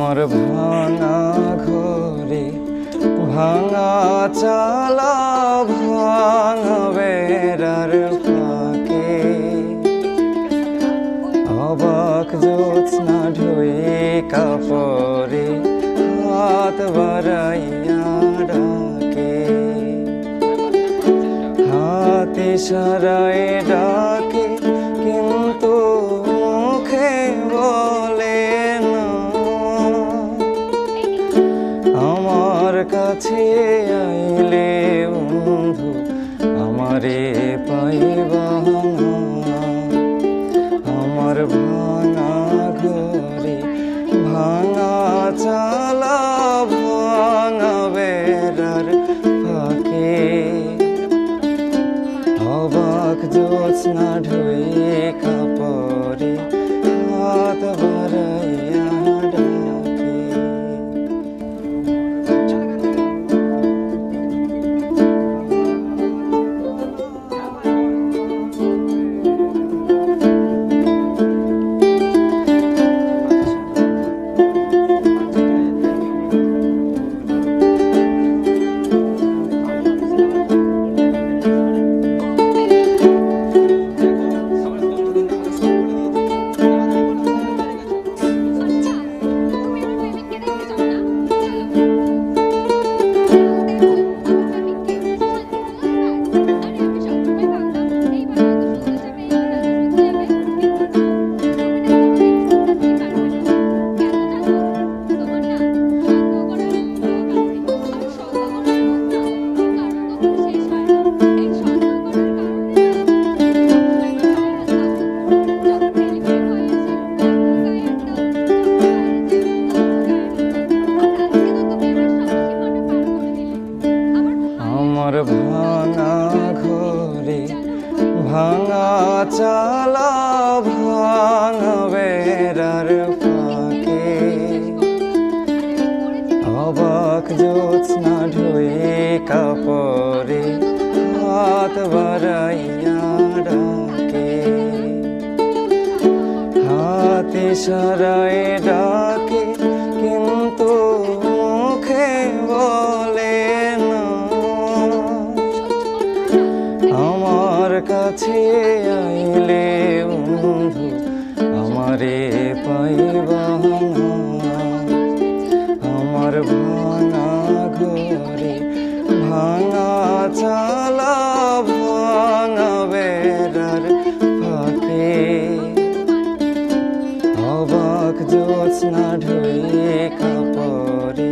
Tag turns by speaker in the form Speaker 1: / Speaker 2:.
Speaker 1: আমার ভাঙা ঘরে ভাঙা চালা ভাঙা বেড়ার ফাঁকে অবাক জ্যোৎস্না ঢুয়ে কাপড়ে হাত বাড়াইয়া ডাকে, হাত ইশারায় ডাকে কিন্তু মুখে বলে না। আমার কাছে আইলে বন্ধু আমারে পাইবা না। আমার ভাঙা ঘরে ভাঙা চালা ভাঙা বেড়ার ফাঁকে অবাক জ্যোৎস্না ঢুয়ে কাপড়ে হাত বাড়াইয়া ডাকে। আমার ভাঙা ঘরে ভাঙা চালা ভাঙা বেড়ার ফাঁকে অবাক জ্যোৎস্না ঢুয়ে কাপড়ে হাত বাড়াইয়া ডাকে, হাত ইশারায় ডাকে কিন্তু মুখে বলে না। আমার কাছে আইলে বন্ধু আমারে পাইবা না। আমার ভাঙা ঘরে ভাঙা চালা ভাঙা বেড়ার ফাঁকে অবাক জ্যোৎস্না ঢুয়ে কাপড়ে